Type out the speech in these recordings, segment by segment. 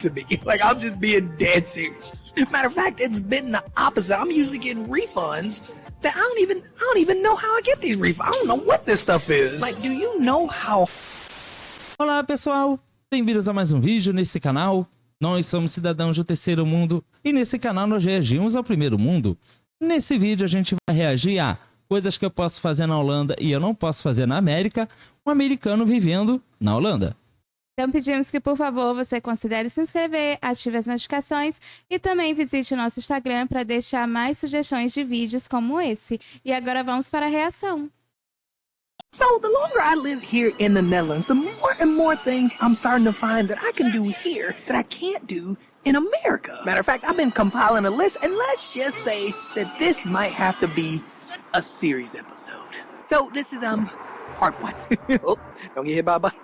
to me. Like, I'm just being dead serious. Matter of fact, it's been the opposite. I'm usually getting refunds that I don't even know how I get these refunds. I don't know what this stuff is. Like, do you know how... Olá, pessoal. Bem-vindos a mais um vídeo nesse canal. Nós somos cidadãos do terceiro mundo e nesse canal nós reagimos ao primeiro mundo. Nesse vídeo a gente vai reagir a coisas que eu posso fazer na Holanda e eu não posso fazer na América, um americano vivendo na Holanda. Então pedimos que, por favor, você considere se inscrever, ative as notificações e também visite o nosso Instagram para deixar mais sugestões de vídeos como esse. E agora vamos para a reação. So the longer I live here in the Netherlands, the more and more things I'm starting to find that I can do here that I can't do in America. Matter of fact, I've been compiling a list, and let's just say that this might have to be a series episode. So this is part 1. Oh, don't get hit by a bike.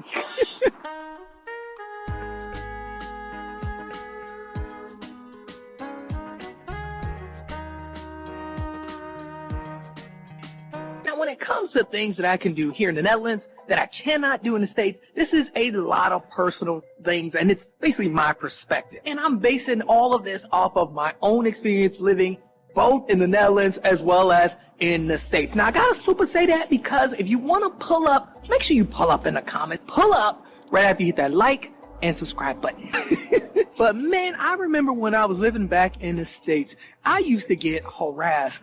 When it comes to things that I can do here in the Netherlands that I cannot do in the States, this is a lot of personal things, and it's basically my perspective. And I'm basing all of this off of my own experience living both in the Netherlands as well as in the States. Now, I gotta super say that because if you want to pull up, make sure you pull up in the comments. Pull up right after you hit that like and subscribe button. But man, I remember when I was living back in the States, I used to get harassed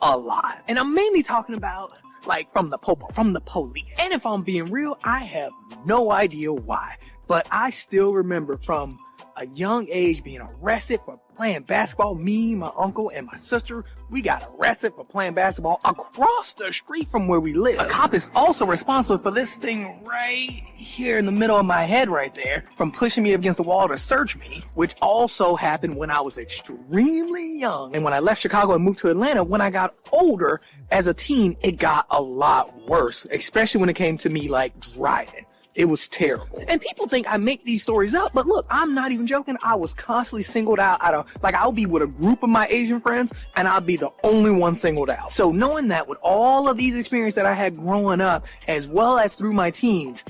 a lot. And I'm mainly talking about like from the police. And if I'm being real, I have no idea why. But I still remember from a young age being arrested for playing basketball. Me, my uncle, and my sister, we got arrested for playing basketball across the street from where we live. A cop is also responsible for this thing right here in the middle of my head right there from pushing me against the wall to search me, which also happened when I was extremely young. And when I left Chicago and moved to Atlanta, when I got older as a teen, it got a lot worse, especially when it came to me like driving. It was terrible. And people think I make these stories up, but look, I'm not even joking. I was constantly singled out like I'll be with a group of my Asian friends and I'll be the only one singled out. So knowing that with all of these experiences that I had growing up, as well as through my teens,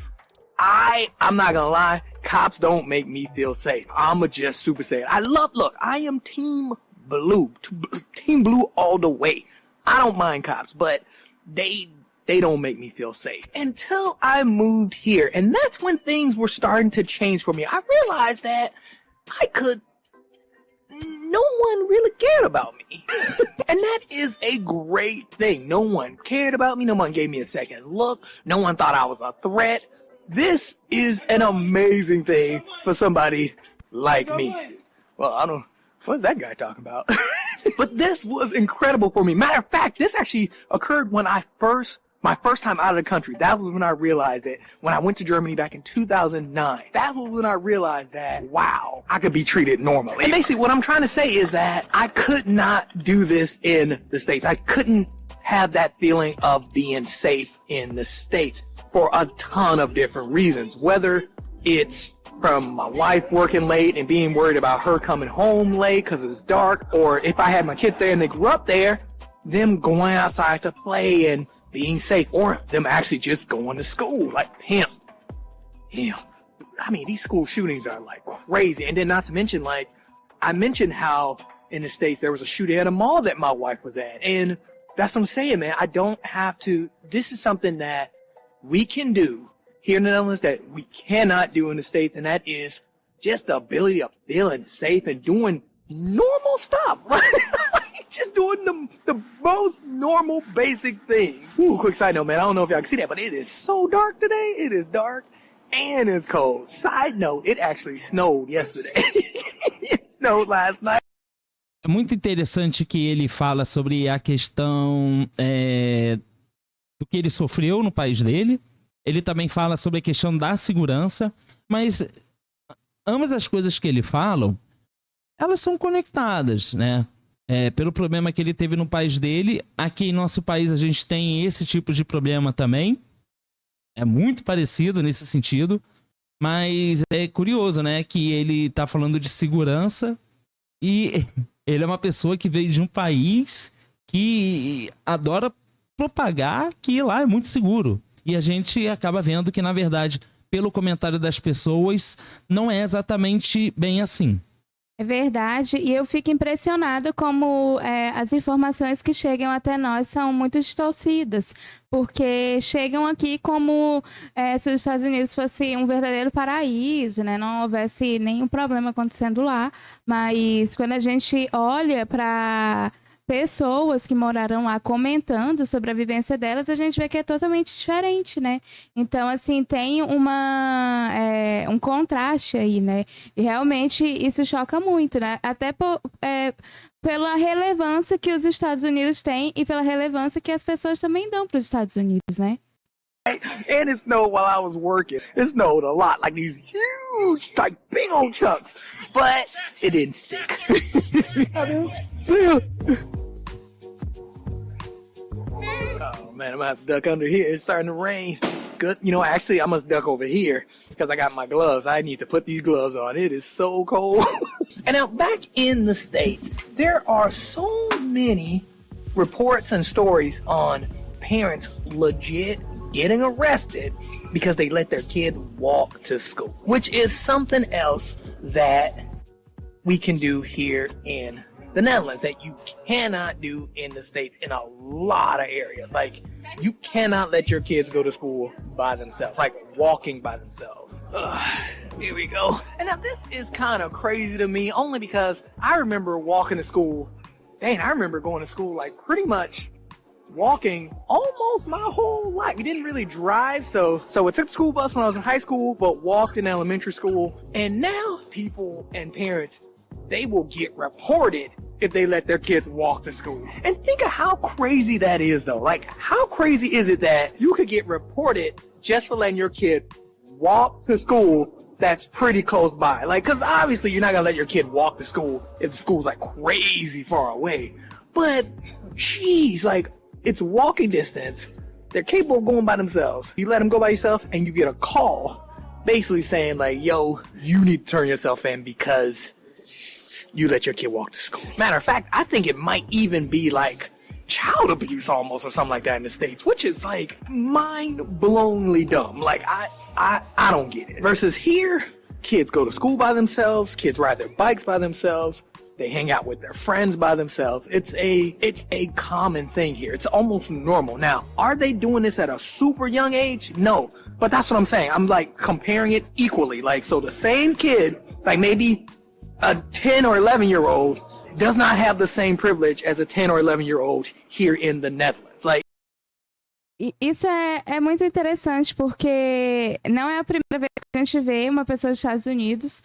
I'm not gonna lie, cops don't make me feel safe. I'ma just super say it. Look, I am team blue all the way. I don't mind cops, but they don't make me feel safe until I moved here. And that's when things were starting to change for me. I realized that no one really cared about me. And that is a great thing. No one cared about me. No one gave me a second look. No one thought I was a threat. This is an amazing thing for somebody like me. Well, I don't, what's that guy talking about? But this was incredible for me. Matter of fact, this actually occurred when my first time out of the country. That was when I realized that when I went to Germany back in 2009. That was when I realized that, wow, I could be treated normally. And basically what I'm trying to say is that I could not do this in the States. I couldn't have that feeling of being safe in the States for a ton of different reasons. Whether it's from my wife working late and being worried about her coming home late because it's dark, or if I had my kids there and they grew up there, them going outside to play and being safe, or them actually just going to school, like him. I mean, these school shootings are like crazy. And then not to mention, like, I mentioned how in the States there was a shooting at a mall that my wife was at. And that's what I'm saying, man. I don't have to, this is something that we can do here in the Netherlands that we cannot do in the States. And that is just the ability of feeling safe and doing normal stuff, right? Just doing the most normal, basic thing. Ooh, quick side note, man. I don't know if y'all can see that, but it is so dark today. It is dark and it's cold. Side note, it actually snowed yesterday. It snowed last night. É muito interessante que ele fala sobre a questão do que ele sofreu no país dele. Ele também fala sobre a questão da segurança, mas ambas as coisas que ele fala, elas são conectadas, né? Pelo problema que ele teve no país dele. Aqui em nosso país a gente tem esse tipo de problema também. É muito parecido nesse sentido. Mas é curioso, né? Que ele tá falando de segurança e ele é uma pessoa que veio de um país que adora propagar que lá é muito seguro. E a gente acaba vendo que, na verdade, pelo comentário das pessoas, não é exatamente bem assim. É verdade, e eu fico impressionada como as informações que chegam até nós são muito distorcidas, porque chegam aqui como se os Estados Unidos fosse um verdadeiro paraíso, né? Não houvesse nenhum problema acontecendo lá, mas quando a gente olha para pessoas que moraram lá comentando sobre a vivência delas, a gente vê que é totalmente diferente, né? Então, assim, tem um contraste aí, né? E realmente isso choca muito, né? Até pela relevância que os Estados Unidos têm e pela relevância que as pessoas também dão para os Estados Unidos, né? And it snowed while I was working. It snowed a lot, like these huge, like big old chunks. But it didn't stick. See ya. Oh man, I'm gonna have to duck under here. It's starting to rain. Good. You know, actually, I must duck over here because I got my gloves. I need to put these gloves on. It is so cold. And now, back in the States, there are so many reports and stories on parents legit getting arrested because they let their kid walk to school, which is something else that we can do here in the Netherlands that you cannot do in the States in a lot of areas. Like, you cannot let your kids go to school by themselves, like walking by themselves. Here we go. And now this is kind of crazy to me only because I remember walking to school. Dang, I remember going to school like pretty much walking almost my whole life. We didn't really drive, so I took the school bus when I was in high school, but walked in elementary school. And now people and parents, they will get reported if they let their kids walk to school. And think of how crazy that is, though. Like, how crazy is it that you could get reported just for letting your kid walk to school that's pretty close by? Like, because obviously you're not going to let your kid walk to school if the school's like crazy far away. But, geez, like, it's walking distance. They're capable of going by themselves. You let them go by yourself and you get a call basically saying like, yo, you need to turn yourself in because you let your kid walk to school. Matter of fact, I think it might even be like child abuse almost or something like that in the States, which is like mind-blowingly dumb. Like I don't get it. Versus here, kids go to school by themselves, kids ride their bikes by themselves, they hang out with their friends by themselves. It's a common thing here. It's almost normal. Now, are they doing this at a super young age? No. But that's what I'm saying. I'm like comparing it equally. Like, so the same kid, like maybe a 10 or 11-year-old does not have the same privilege as a 10 or 11-year-old here in the Netherlands. Like, isso é muito interessante, porque não é a primeira vez que a gente vê uma pessoa dos Estados Unidos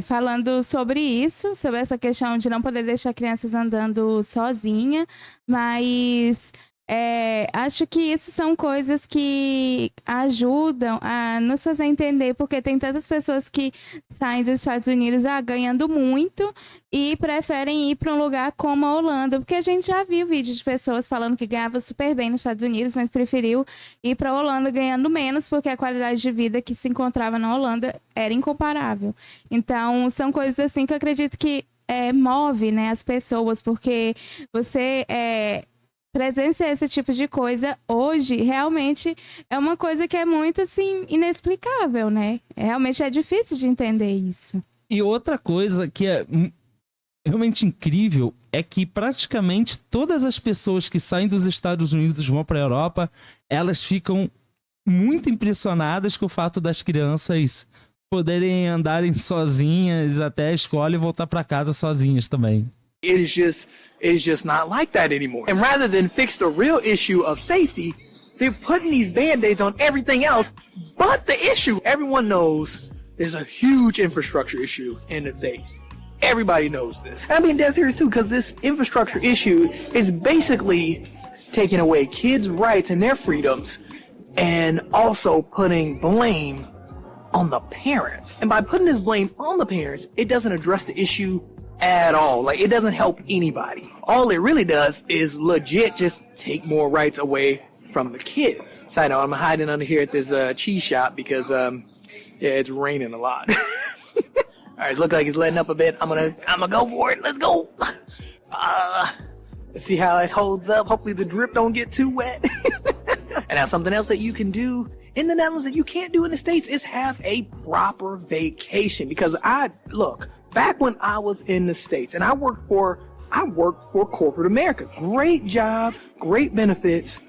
falando sobre isso, sobre essa questão de não poder deixar crianças andando sozinha, mas acho que isso são coisas que ajudam a nos fazer entender, porque tem tantas pessoas que saem dos Estados Unidos ganhando muito e preferem ir para um lugar como a Holanda, porque a gente já viu vídeos de pessoas falando que ganhava super bem nos Estados Unidos, mas preferiu ir para a Holanda ganhando menos, porque a qualidade de vida que se encontrava na Holanda era incomparável. Então, são coisas assim que eu acredito que move, né, as pessoas, porque você presenciar esse tipo de coisa hoje realmente é uma coisa que é muito assim inexplicável, né? Realmente é difícil de entender isso. E outra coisa que é realmente incrível é que praticamente todas as pessoas que saem dos Estados Unidos e vão para a Europa, elas ficam muito impressionadas com o fato das crianças poderem andarem sozinhas até a escola e voltar para casa sozinhas também. It is just not like that anymore. And rather than fix the real issue of safety, they're putting these Band-Aids on everything else but the issue. Everyone knows there's a huge infrastructure issue in the States. Everybody knows this. I mean, dead serious too, because this infrastructure issue is basically taking away kids' rights and their freedoms and also putting blame on the parents. And by putting this blame on the parents, it doesn't address the issue at all. Like, it doesn't help anybody. All it really does is legit just take more rights away from the kids. Side note, I'm hiding under here at this cheese shop because it's raining a lot. All right, it looks like it's letting up a bit. I'm gonna go for it. Let's go. Let's see how it holds up. Hopefully the drip don't get too wet. And now something else that you can do in the Netherlands that you can't do in the States is have a proper vacation. Because back when I was in the States and I worked for corporate America. Great job, great benefits,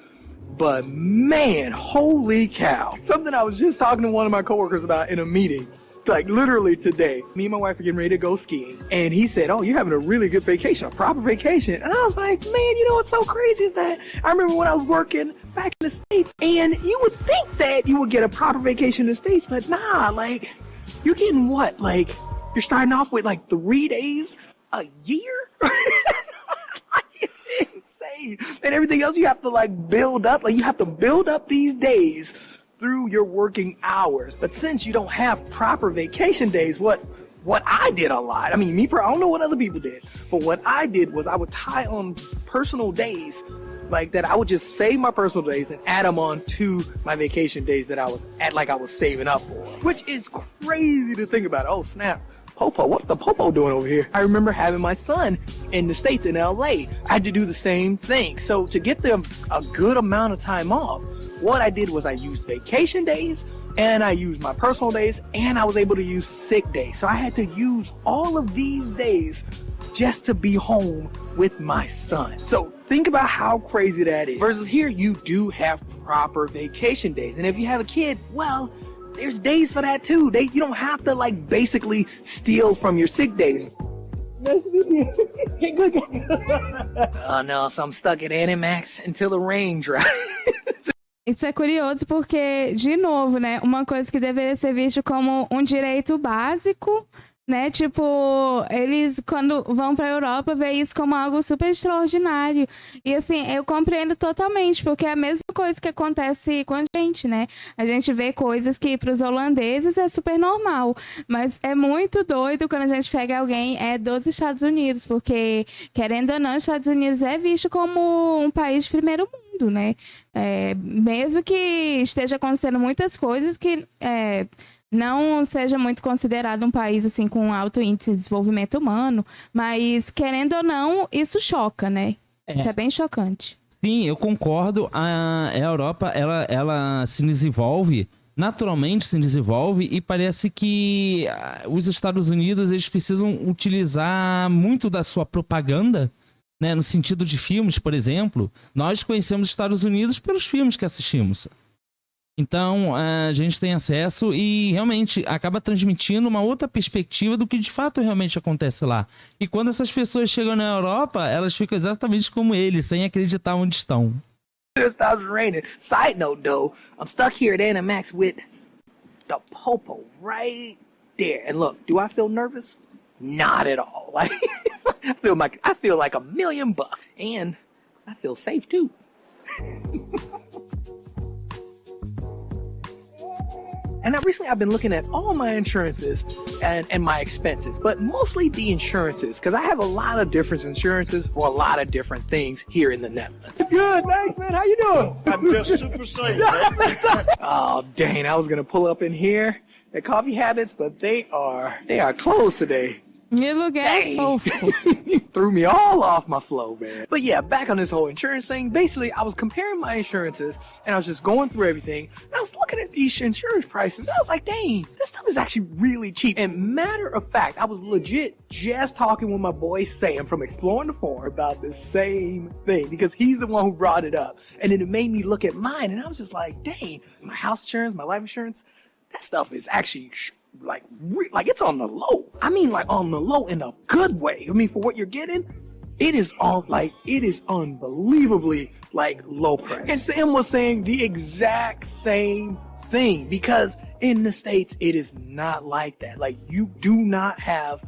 but man, holy cow. Something I was just talking to one of my coworkers about in a meeting, like literally today. Me and my wife are getting ready to go skiing, and he said, "Oh, you're having a really good vacation, a proper vacation." And I was like, man, you know what's so crazy is that I remember when I was working back in the States, and you would think that you would get a proper vacation in the States, but nah, like, you're getting what? Like, you're starting off with like 3 days a year? Like, it's insane. And everything else you have to like build up. Like, you have to build up these days through your working hours. But since you don't have proper vacation days, what I did a lot, I mean, I don't know what other people did, but what I did was I would tie on personal days like that. I would just save my personal days and add them on to my vacation days that I was saving up for, which is crazy to think about. Oh, snap. Popo, what's the Popo doing over here? I remember having my son in the States, in LA. I had to do the same thing. So to get them a good amount of time off, what I did was I used vacation days and I used my personal days and I was able to use sick days. So I had to use all of these days just to be home with my son. So think about how crazy that is. Versus here, you do have proper vacation days. And if you have a kid, well, there's days for that too. You don't have to like basically steal from your sick days. Oh no, so I'm stuck at Animax until the rain dries. Isso é curioso porque, de novo, né, uma coisa que deveria ser visto como um direito básico, né, tipo, eles quando vão pra Europa vê isso como algo super extraordinário. E assim, eu compreendo totalmente, porque é a mesma coisa que acontece com a gente, né? A gente vê coisas que pros holandeses é super normal, mas é muito doido quando a gente pega alguém dos Estados Unidos, porque, querendo ou não, os Estados Unidos é visto como um país de primeiro mundo, né? Mesmo que esteja acontecendo muitas coisas que não seja muito considerado um país assim com alto índice de desenvolvimento humano, mas querendo ou não, isso choca, né? Isso é bem chocante. Sim, eu concordo. A Europa, ela se desenvolve, naturalmente se desenvolve, e parece que os Estados Unidos, eles precisam utilizar muito da sua propaganda, né? No sentido de filmes, por exemplo. Nós conhecemos os Estados Unidos pelos filmes que assistimos. Então, a gente tem acesso e realmente acaba transmitindo uma outra perspectiva do que de fato realmente acontece lá. E quando essas pessoas chegam na Europa, elas ficam exatamente como eles, sem acreditar onde estão. It stops raining. Side note though, I'm stuck here at Animax with the Popo right there. And look, do I feel nervous? Not at all. Like, I feel like $1 million, and I feel safe too. And now recently I've been looking at all my insurances and my expenses, but mostly the insurances, because I have a lot of different insurances for a lot of different things here in the Netherlands. Good, thanks, man. How you doing? I'm just super safe, man. Oh, dang, I was going to pull up in here at Coffee Habits, but they are closed today. E lugar é fofo. Threw me all off my flow, man. But yeah, back on this whole insurance thing, basically I was comparing my insurances and I was just going through everything and I was looking at these insurance prices and I was like, dang, this stuff is actually really cheap. And matter of fact, I was legit just talking with my boy Sam from Exploring the Forum about the same thing because he's the one who brought it up. And then it made me look at mine and I was just like, dang, my house insurance, my life insurance, that stuff is actually like it's on the low. I mean, like on the low in a good way. I mean, for what you're getting, it is unbelievably like low price. And Sam was saying the exact same thing because in the States, it is not like that. Like you don't have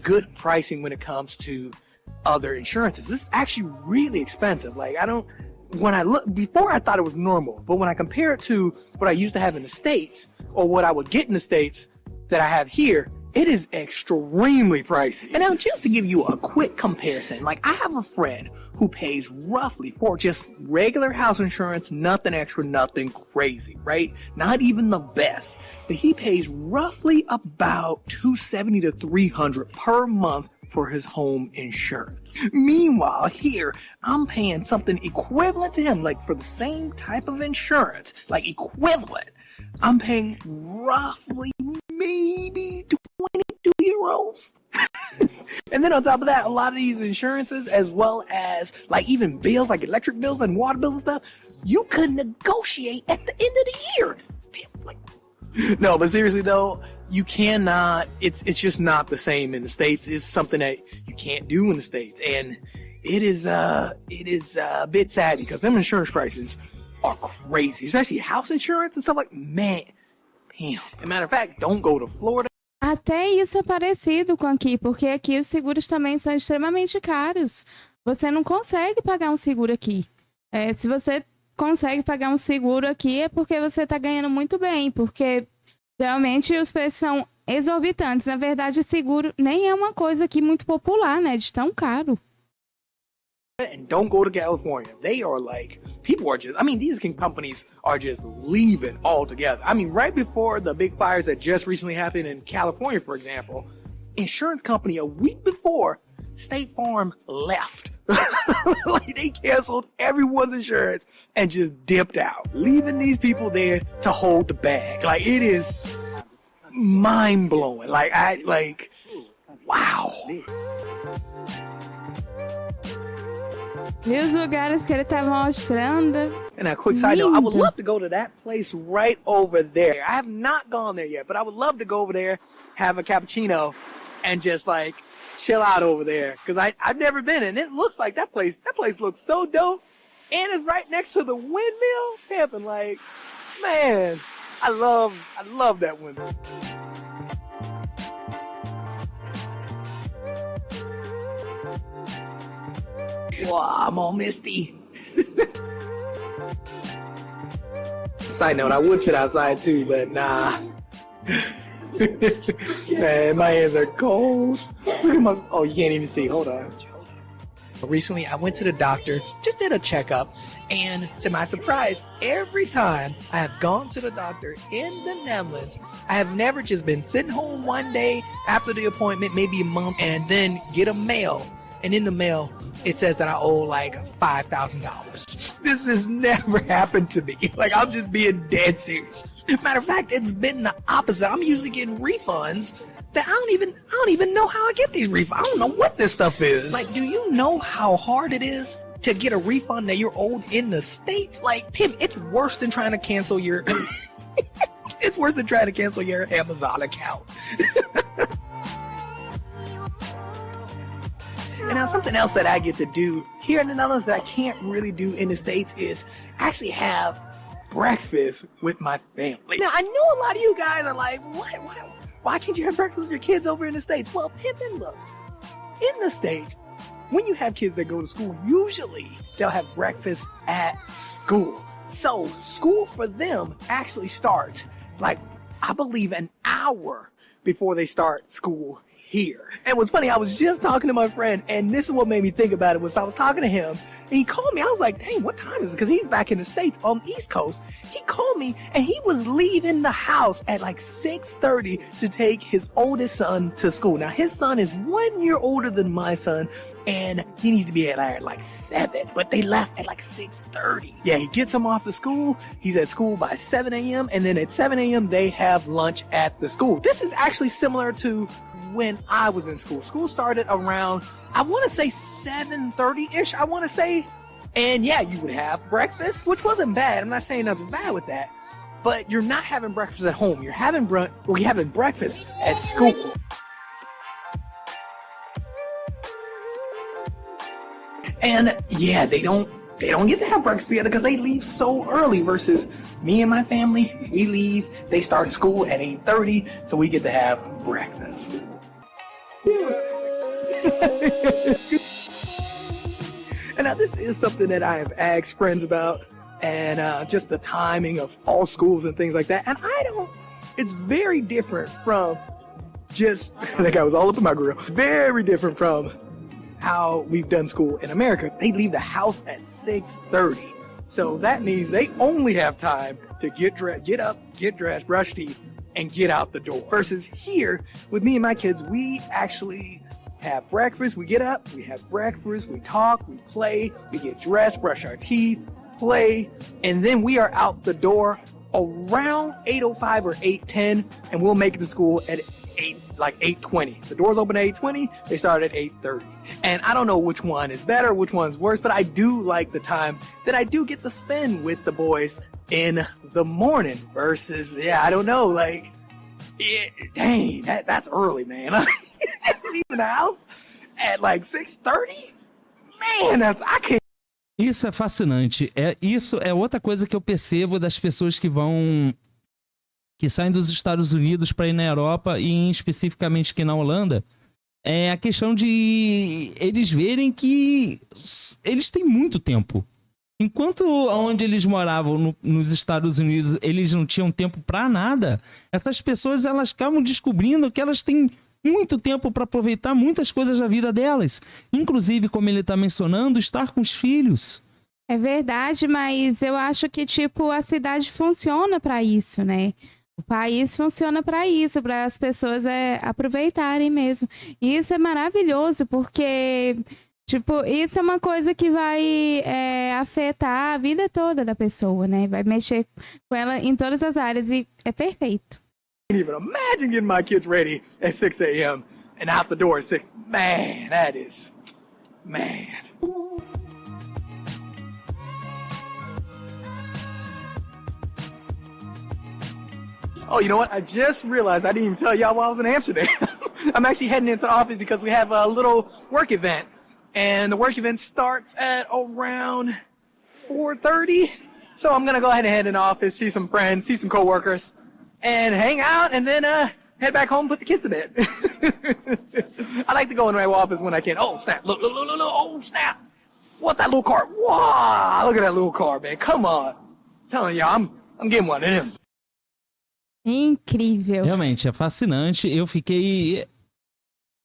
good pricing when it comes to other insurances. This is actually really expensive. Like before I thought it was normal, but when I compare it to what I used to have in the States or what I would get in the States that I have here, it is extremely pricey. And now just to give you a quick comparison, like I have a friend who pays roughly for just regular house insurance, nothing extra, nothing crazy, right? Not even the best, but he pays roughly about $270 to $300 per month for his home insurance. Meanwhile, here, I'm paying something equivalent to him, like for the same type of insurance, like equivalent. I'm paying roughly maybe 22 euros. And then on top of that, a lot of these insurances, as well as like even bills, like electric bills and water bills and stuff, you could negotiate at the end of the year. Like, no, but seriously though, you cannot, it's just not the same in the States. It's something that you can't do in the States. And it is a bit sad because them insurance prices are crazy, especially house insurance and stuff like, man, damn. As a matter of fact, don't go to Florida. Até isso é parecido com aqui, porque aqui os seguros também são extremamente caros. Você não consegue pagar um seguro aqui. Se você consegue pagar um seguro aqui é porque você está ganhando muito bem, porque geralmente os preços são exorbitantes. Na verdade, seguro nem é uma coisa aqui muito popular, né? De tão caro. And don't go to California. They are like, people are just, I mean, these companies are just leaving altogether. I mean, right before the big fires that just recently happened in California, for example, insurance company a week before, State Farm left. Like they canceled everyone's insurance and just dipped out, leaving these people there to hold the bag. Like it is mind blowing. Wow. E os lugares que ele tá mostrando. And a quick side note, I would love to go to that place right over there. I have not gone there yet, but I would love to go over there, have a cappuccino, and just like chill out over there. Cause I've never been, and it looks like that place looks so dope. And it's right next to the windmill. Pimping, like, man, I love that windmill. Wow, I'm all misty. Side note, I would sit outside too, but nah. Man, my hands are cold. Oh, you can't even see. Hold on. Recently, I went to the doctor, just did a checkup, and to my surprise, every time I have gone to the doctor in the Netherlands, I have never just been sitting home one day after the appointment, maybe a month, and then get a mail. And in the mail, it says that I owe like $5,000. This has never happened to me. Like, I'm just being dead serious. Matter of fact, it's been the opposite. I'm usually getting refunds that I don't even know how I get these refunds. I don't know what this stuff is. Like, do you know how hard it is to get a refund that you're owed in the States? Like, Pim, it's worse than trying to cancel your it's worse than trying to cancel your Amazon account. And now something else that I get to do here in the Netherlands that I can't really do in the States is actually have breakfast with my family. Now, I know a lot of you guys are like, what? Why can't you have breakfast with your kids over in the States? Well, Pippin, look, in the States, when you have kids that go to school, usually they'll have breakfast at school. So school for them actually starts, like, I believe an hour before they start school here. And what's funny, I was just talking to my friend, and this is what made me think about it, was I was talking to him, and he called me. I was like, dang, what time is it? Because he's back in the States on the East Coast. He called me, and he was leaving the house at like 6:30 to take his oldest son to school. Now, his son is 1 year older than my son, and he needs to be at like 7, but they left at like 6:30. Yeah, he gets him off to school. He's at school by 7 a.m., and then at 7 a.m., they have lunch at the school. This is actually similar to when I was in school. School started around, I want to say 7:30-ish, I want to say. And yeah, you would have breakfast, which wasn't bad. I'm not saying nothing bad with that. But you're not having breakfast at home. You're having breakfast at school. And yeah, they don't get to have breakfast together because they leave so early versus me and my family. We leave, they start school at 8:30, so we get to have breakfast. And now this is something that I have asked friends about, and just the timing of all schools and things like that. And it's very different from just, that guy was all up in my grill. Very different from how we've done school in America. They leave the house at 6:30. So that means they only have time to get up, get dressed, brush teeth, and get out the door. Versus here, with me and my kids, we actually have breakfast. We get up, we have breakfast, we talk, we play, we get dressed, brush our teeth, play, and then we are out the door around 8:05 or 8:10, and we'll make it to school at 8:20. The doors open at 8:20, they start at 8:30. And I don't know which one is better, which one's worse, but I do like the time that I do get to spend with the boys in the morning versus, I don't know, like, dang, that's early, man. Leaving the house at like 6:30? Man, I can't. Isso é fascinante. Isso é outra coisa que eu percebo das pessoas que saem dos Estados Unidos para ir na Europa e especificamente aqui na Holanda. É a questão de eles verem que eles têm muito tempo. Enquanto onde eles moravam nos Estados Unidos, eles não tinham tempo para nada, essas pessoas elas acabam descobrindo que elas têm muito tempo para aproveitar muitas coisas da vida delas. Inclusive, como ele está mencionando, estar com os filhos. É verdade, mas eu acho que, tipo, a cidade funciona para isso, né? O país funciona para isso, para as pessoas aproveitarem mesmo. E isso é maravilhoso, porque, tipo, isso é uma coisa que vai afetar a vida toda da pessoa, né? Vai mexer com ela em todas as áreas e é perfeito. Even imagine getting my kids ready at 6 a.m. and out the door at 6. Man, that is, man. Oh, you know what? I just realized I didn't even tell y'all while I was in Amsterdam. I'm actually heading into the office because we have a little work event. And the work event starts at around 4:30. So I'm going to go ahead and head in the office, see some friends, see some coworkers, and hang out, and then head back home and put the kids to bed. I like to go in my office when I can. Oh, snap. Look. Oh, snap. What, that little car? Wow, look at that little car, man. Come on. I'm telling y'all, I'm getting one of them. Incrível. Realmente, é fascinante. Eu fiquei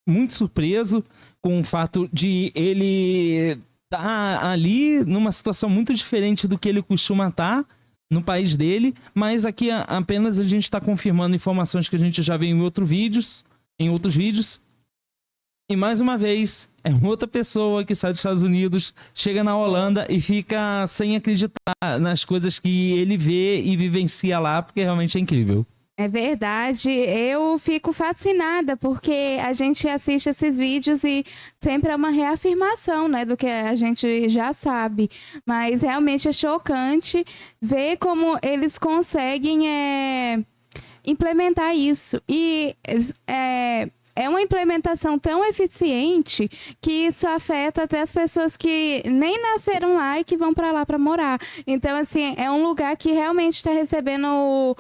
muito surpreso com o fato de ele estar ali numa situação muito diferente do que ele costuma estar no país dele, mas aqui apenas a gente está confirmando informações que a gente já viu em outros vídeos. E mais uma vez, é outra pessoa que sai dos Estados Unidos, chega na Holanda e fica sem acreditar nas coisas que ele vê e vivencia lá, porque realmente é incrível. É verdade, eu fico fascinada porque a gente assiste esses vídeos e sempre é uma reafirmação, né, do que a gente já sabe, mas realmente é chocante ver como eles conseguem implementar isso e é uma implementação tão eficiente que isso afeta até as pessoas que nem nasceram lá e que vão para lá para morar. Então, assim, é um lugar que realmente está recebendo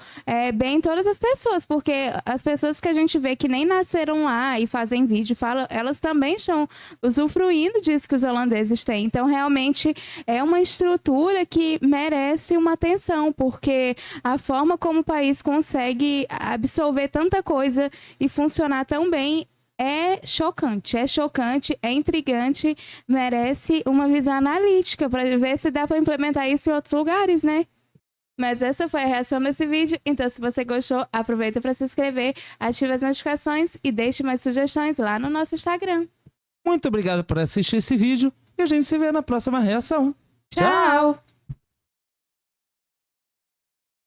bem todas as pessoas, porque as pessoas que a gente vê que nem nasceram lá e fazem vídeo, elas também estão usufruindo disso que os holandeses têm. Então, realmente, é uma estrutura que merece uma atenção, porque a forma como o país consegue absorver tanta coisa e funcionar tão bem é chocante, é intrigante, merece uma visão analítica para ver se dá para implementar isso em outros lugares, né? Mas essa foi a reação desse vídeo, então se você gostou, aproveita para se inscrever, ative as notificações e deixe mais sugestões lá no nosso Instagram. Muito obrigado por assistir esse vídeo e a gente se vê na próxima reação. Tchau!